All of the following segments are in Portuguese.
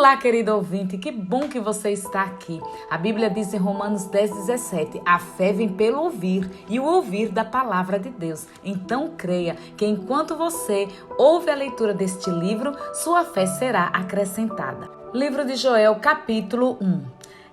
Olá, querido ouvinte, que bom que você está aqui. A Bíblia diz em Romanos 10:17, a fé vem pelo ouvir e o ouvir da palavra de Deus. Então creia que enquanto você ouve a leitura deste livro, sua fé será acrescentada. Livro de Joel, capítulo 1.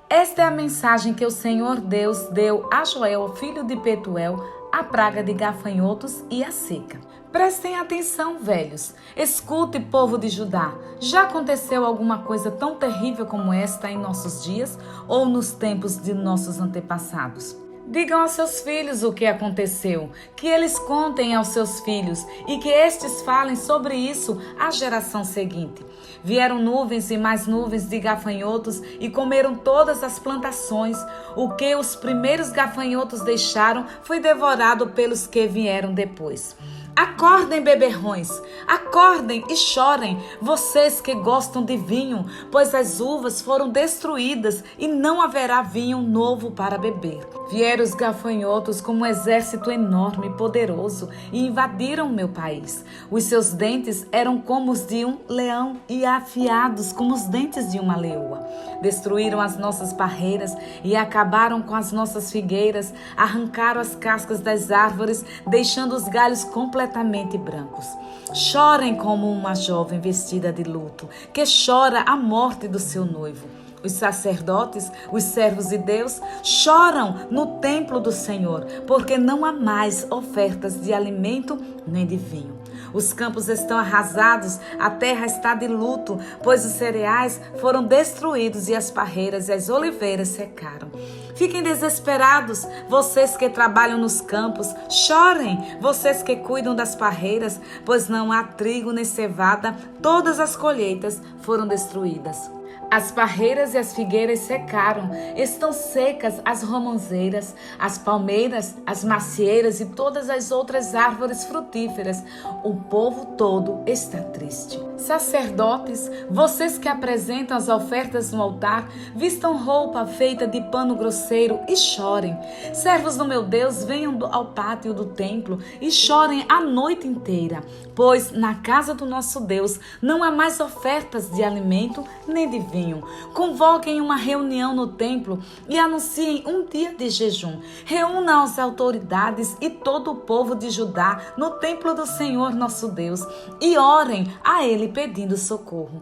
Esta é a mensagem que o Senhor Deus deu a Joel, filho de Petuel, a praga de gafanhotos e a seca. Prestem atenção, velhos. Escute, povo de Judá. Já aconteceu alguma coisa tão terrível como esta em nossos dias ou nos tempos de nossos antepassados? Digam aos seus filhos o que aconteceu, que eles contem aos seus filhos e que estes falem sobre isso à geração seguinte. Vieram nuvens e mais nuvens de gafanhotos e comeram todas as plantações. O que os primeiros gafanhotos deixaram foi devorado pelos que vieram depois. Acordem, beberrões, acordem e chorem, vocês que gostam de vinho, pois as uvas foram destruídas e não haverá vinho novo para beber. Vieram os gafanhotos como um exército enorme e poderoso e invadiram meu país. Os seus dentes eram como os de um leão e afiados como os dentes de uma leoa. Destruíram as nossas parreiras e acabaram com as nossas figueiras, arrancaram as cascas das árvores, deixando os galhos completamente brancos. Chorem como uma jovem vestida de luto, que chora a morte do seu noivo. Os sacerdotes, os servos de Deus, choram no templo do Senhor, porque não há mais ofertas de alimento nem de vinho. Os campos estão arrasados, a terra está de luto, pois os cereais foram destruídos e as parreiras e as oliveiras secaram. Fiquem desesperados, vocês que trabalham nos campos, chorem, vocês que cuidam das parreiras, pois não há trigo nem cevada, todas as colheitas foram destruídas. As parreiras e as figueiras secaram, estão secas as romãzeiras, as palmeiras, as macieiras e todas as outras árvores frutíferas. O povo todo está triste. Sacerdotes, vocês que apresentam as ofertas no altar, vistam roupa feita de pano grosseiro e chorem. Servos do meu Deus, venham ao pátio do templo e chorem a noite inteira, pois na casa do nosso Deus não há mais ofertas de alimento nem de vinho. Convoquem uma reunião no templo e anunciem um dia de jejum. Reúnam as autoridades e todo o povo de Judá no templo do Senhor nosso Deus e orem a Ele pedindo socorro.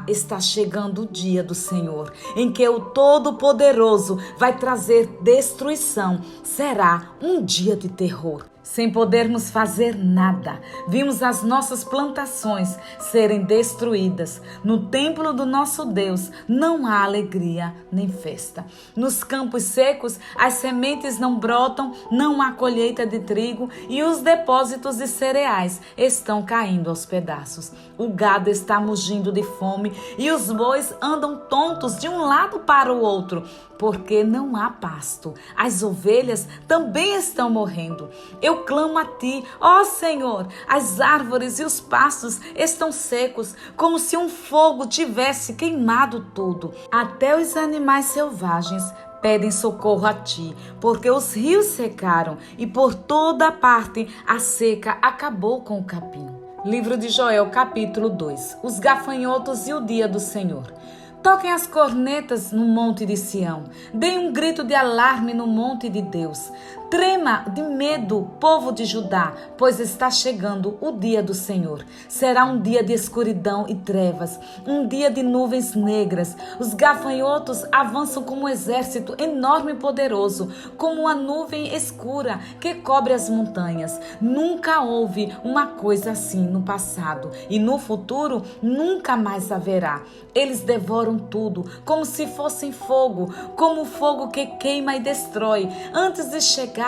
Está chegando o dia do Senhor, em que o Todo-Poderoso vai trazer destruição. Será um dia de terror. Sem podermos fazer nada, vimos as nossas plantações serem destruídas. No templo do nosso Deus não há alegria nem festa. Nos campos secos as sementes não brotam, não há colheita de trigo e os depósitos de cereais estão caindo aos pedaços. O gado está mugindo de fome e os bois andam tontos de um lado para o outro, porque não há pasto. As ovelhas também estão morrendo. Eu clamo a ti, ó Senhor, as árvores e os pastos estão secos, como se um fogo tivesse queimado tudo. Até os animais selvagens pedem socorro a ti, porque os rios secaram e por toda parte a seca acabou com o capim. Livro de Joel, capítulo 2. Os gafanhotos e o dia do Senhor. Toquem as cornetas no monte de Sião. Deem um grito de alarme no monte de Deus. Trema de medo, povo de Judá, pois está chegando o dia do Senhor. Será um dia de escuridão e trevas, um dia de nuvens negras. Os gafanhotos avançam como um exército enorme e poderoso, como uma nuvem escura que cobre as montanhas. Nunca houve uma coisa assim no passado e no futuro nunca mais haverá. Eles devoram tudo, como se fossem fogo, como fogo que queima e destrói. Antes de chegarem,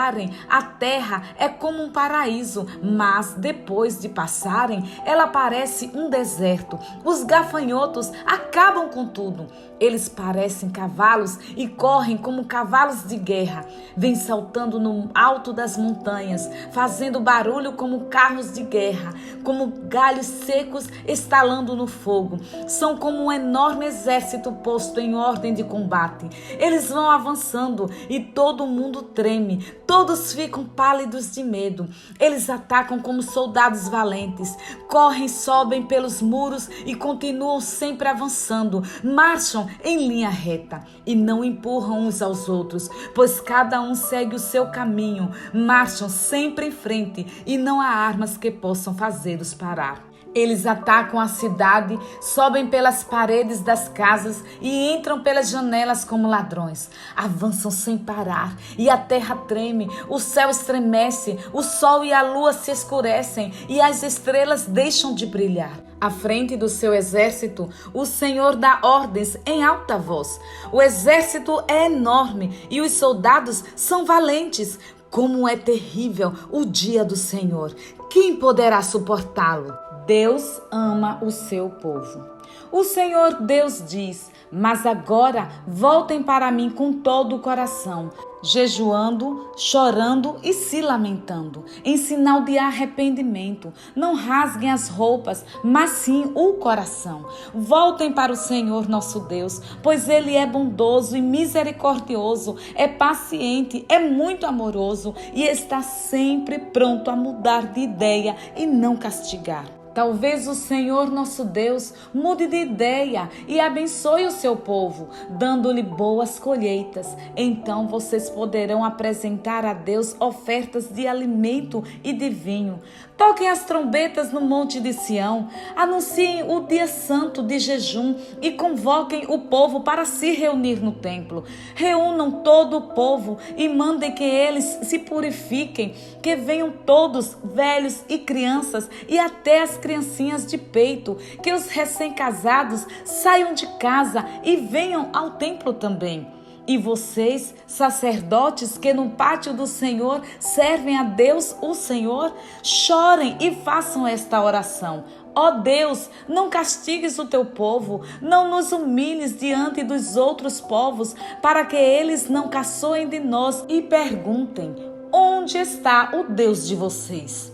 a terra é como um paraíso, mas depois de passarem, ela parece um deserto. Os gafanhotos acabam com tudo. Eles parecem cavalos e correm como cavalos de guerra. Vêm saltando no alto das montanhas, fazendo barulho como carros de guerra, como galhos secos estalando no fogo. São como um enorme exército exército posto em ordem de combate. Eles vão avançando e todo mundo treme, todos ficam pálidos de medo. Eles atacam como soldados valentes, correm, sobem pelos muros e continuam sempre avançando, marcham em linha reta e não empurram uns aos outros, pois cada um segue o seu caminho, marcham sempre em frente e não há armas que possam fazê-los parar. Eles atacam a cidade, sobem pelas paredes das casas e entram pelas janelas como ladrões. Avançam sem parar e a terra treme, o céu estremece, o sol e a lua se escurecem e as estrelas deixam de brilhar. À frente do seu exército, o Senhor dá ordens em alta voz. O exército é enorme e os soldados são valentes. Como é terrível o dia do Senhor! Quem poderá suportá-lo? Deus ama o seu povo. O Senhor Deus diz: mas agora voltem para mim com todo o coração, jejuando, chorando e se lamentando, em sinal de arrependimento. Não rasguem as roupas, mas sim o coração. Voltem para o Senhor nosso Deus, pois Ele é bondoso e misericordioso, é paciente, é muito amoroso e está sempre pronto a mudar de ideia e não castigar. Talvez o Senhor nosso Deus mude de ideia e abençoe o seu povo, dando-lhe boas colheitas. Então vocês poderão apresentar a Deus ofertas de alimento e de vinho. Toquem as trombetas no monte de Sião, anunciem o dia santo de jejum e convoquem o povo para se reunir no templo. Reúnam todo o povo e mandem que eles se purifiquem, que venham todos, velhos e crianças, e até as criancinhas de peito, que os recém-casados saiam de casa e venham ao templo também. E vocês, sacerdotes que no pátio do Senhor servem a Deus o Senhor, chorem e façam esta oração. Ó Deus, não castigues o teu povo, não nos humilhes diante dos outros povos, para que eles não caçoem de nós e perguntem: onde está o Deus de vocês?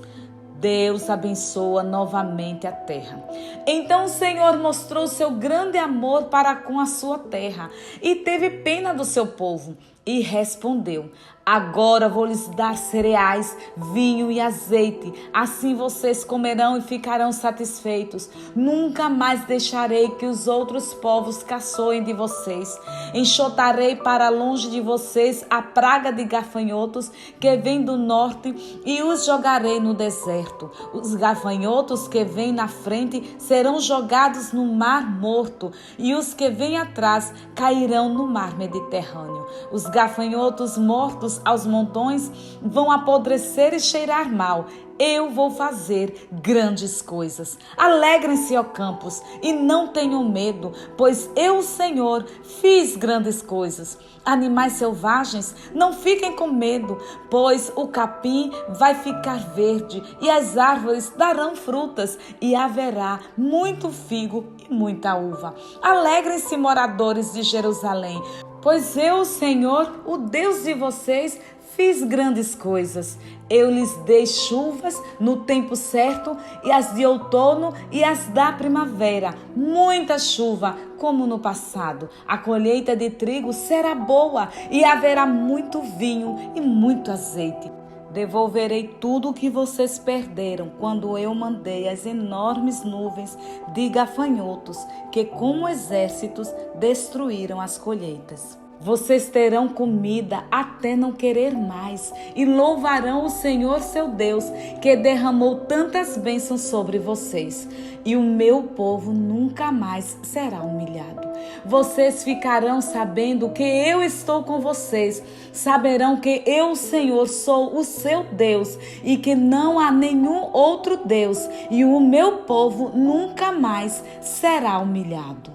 Deus abençoa novamente a terra. Então o Senhor mostrou seu grande amor para com a sua terra e teve pena do seu povo e respondeu: agora vou lhes dar cereais, vinho e azeite, assim vocês comerão e ficarão satisfeitos. Nunca mais deixarei que os outros povos caçoem de vocês. Enxotarei para longe de vocês a praga de gafanhotos que vem do norte e os jogarei no deserto. Os gafanhotos que vêm na frente serão jogados no mar morto e os que vêm atrás cairão no mar Mediterrâneo. Os gafanhotos mortos aos montões vão apodrecer e cheirar mal. Eu vou fazer grandes coisas. Alegrem-se, ó campos, e não tenham medo, pois eu, o Senhor, fiz grandes coisas. Animais selvagens, não fiquem com medo, pois o capim vai ficar verde e as árvores darão frutas e haverá muito figo e muita uva. Alegrem-se, moradores de Jerusalém, pois eu, o Senhor, o Deus de vocês, fiz grandes coisas. Eu lhes dei chuvas no tempo certo, e as de outono e as da primavera, muita chuva, como no passado. A colheita de trigo será boa e haverá muito vinho e muito azeite. Devolverei tudo o que vocês perderam quando eu mandei as enormes nuvens de gafanhotos que, como exércitos, destruíram as colheitas. Vocês terão comida até não querer mais e louvarão o Senhor seu Deus, que derramou tantas bênçãos sobre vocês. E o meu povo nunca mais será humilhado. Vocês ficarão sabendo que eu estou com vocês. Saberão que eu, o Senhor, sou o seu Deus e que não há nenhum outro Deus. E o meu povo nunca mais será humilhado.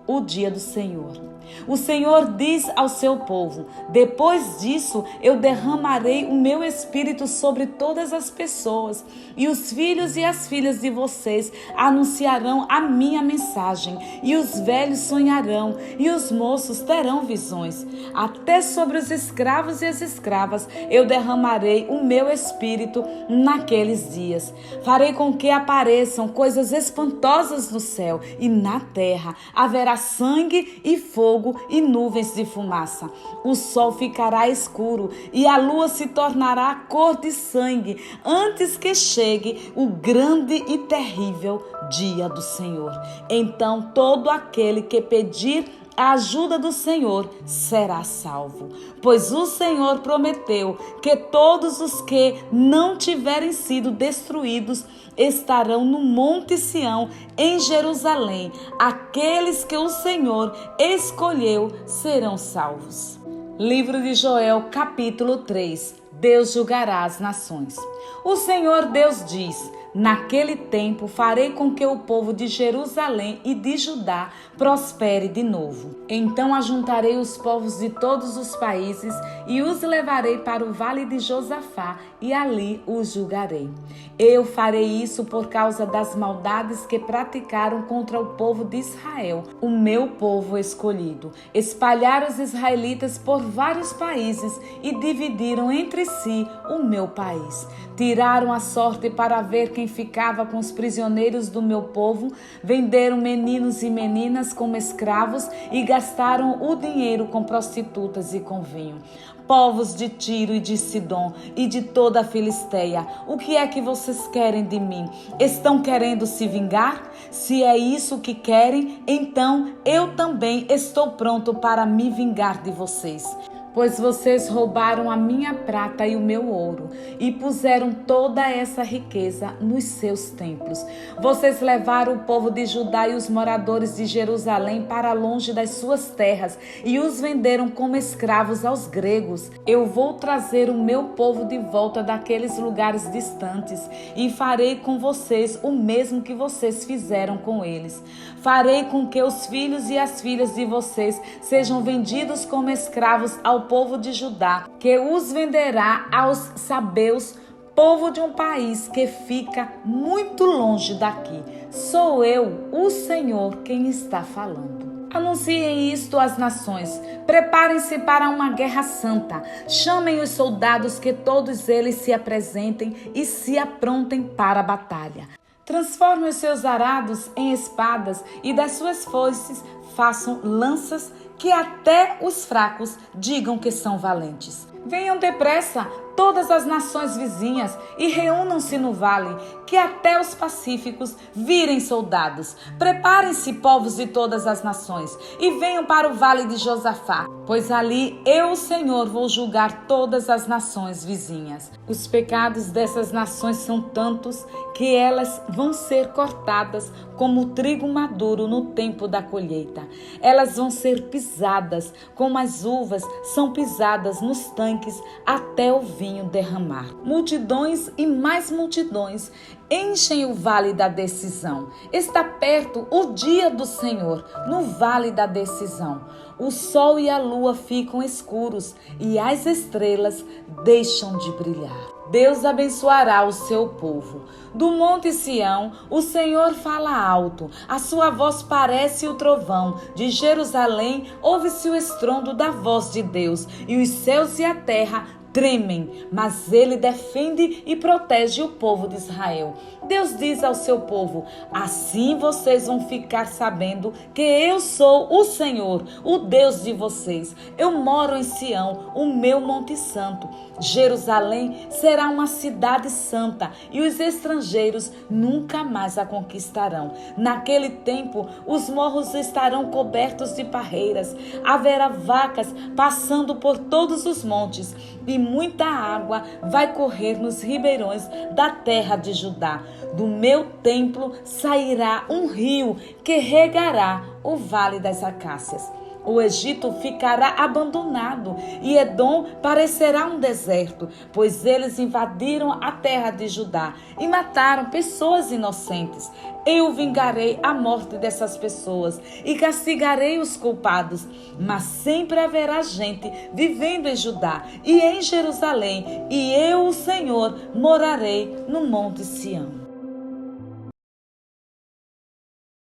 O dia do Senhor. O Senhor diz ao seu povo: depois disso eu derramarei o meu espírito sobre todas as pessoas, e os filhos e as filhas de vocês anunciarão a minha mensagem, e os velhos sonharão, e os moços terão visões. Até sobre os escravos e as escravas eu derramarei o meu espírito naqueles dias. Farei com que apareçam coisas espantosas no céu e na terra. Haverá haverá sangue e fogo e nuvens de fumaça. O sol ficará escuro e a lua se tornará cor de sangue, antes que chegue o grande e terrível dia do Senhor. Então todo aquele que pedir a ajuda do Senhor será salvo, pois o Senhor prometeu que todos os que não tiverem sido destruídos estarão no Monte Sião, em Jerusalém. Aqueles que o Senhor escolheu serão salvos. Livro de Joel, capítulo 3. Deus julgará as nações. O Senhor Deus diz: naquele tempo farei com que o povo de Jerusalém e de Judá prospere de novo. Então ajuntarei os povos de todos os países e os levarei para o vale de Josafá e ali os julgarei. Eu farei isso por causa das maldades que praticaram contra o povo de Israel, o meu povo escolhido. Espalharam os israelitas por vários países e dividiram entre si o meu país. Tiraram a sorte para ver quem ficava com os prisioneiros do meu povo, venderam meninos e meninas como escravos e gastaram o dinheiro com prostitutas e com vinho. Povos de Tiro e de Sidom e de toda a Filisteia, o que é que vocês querem de mim? Estão querendo se vingar? Se é isso que querem, então eu também estou pronto para me vingar de vocês. Pois vocês roubaram a minha prata e o meu ouro e puseram toda essa riqueza nos seus templos. Vocês levaram o povo de Judá e os moradores de Jerusalém para longe das suas terras e os venderam como escravos aos gregos. Eu vou trazer o meu povo de volta daqueles lugares distantes e farei com vocês o mesmo que vocês fizeram com eles. Farei com que os filhos e as filhas de vocês sejam vendidos como escravos ao povo de Judá, que os venderá aos sabeus, povo de um país que fica muito longe daqui. Sou eu, o Senhor, quem está falando. Anunciem isto às nações. Preparem-se para uma guerra santa. Chamem os soldados, que todos eles se apresentem e se aprontem para a batalha. Transformem os seus arados em espadas e das suas foices façam lanças, que até os fracos digam que são valentes. Venham depressa todas as nações vizinhas e reúnam-se no vale, que até os pacíficos virem soldados. Preparem-se, povos de todas as nações, e venham para o vale de Josafá, pois ali eu, o Senhor, vou julgar todas as nações vizinhas. Os pecados dessas nações são tantos que elas vão ser cortadas como o trigo maduro no tempo da colheita. Elas vão ser pisadas como as uvas são pisadas nos tanques até o vinho derramar. Multidões e mais multidões enchem o vale da decisão. Está perto o dia do Senhor, no vale da decisão. O sol e a lua ficam escuros e as estrelas deixam de brilhar. Deus abençoará o seu povo. Do Monte Sião, o Senhor fala alto. A sua voz parece o trovão. De Jerusalém, ouve-se o estrondo da voz de Deus. E os céus e a terra tremem, mas ele defende e protege o povo de Israel. Deus diz ao seu povo: assim vocês vão ficar sabendo que eu sou o Senhor, o Deus de vocês. Eu moro em Sião, o meu Monte Santo. Jerusalém será uma cidade santa e os estrangeiros nunca mais a conquistarão. Naquele tempo, os morros estarão cobertos de parreiras, haverá vacas passando por todos os montes e muita água vai correr nos ribeirões da terra de Judá. Do meu templo sairá um rio que regará o vale das acácias. O Egito ficará abandonado e Edom parecerá um deserto, pois eles invadiram a terra de Judá e mataram pessoas inocentes. Eu vingarei a morte dessas pessoas e castigarei os culpados, mas sempre haverá gente vivendo em Judá e em Jerusalém, e eu, o Senhor, morarei no Monte Sião.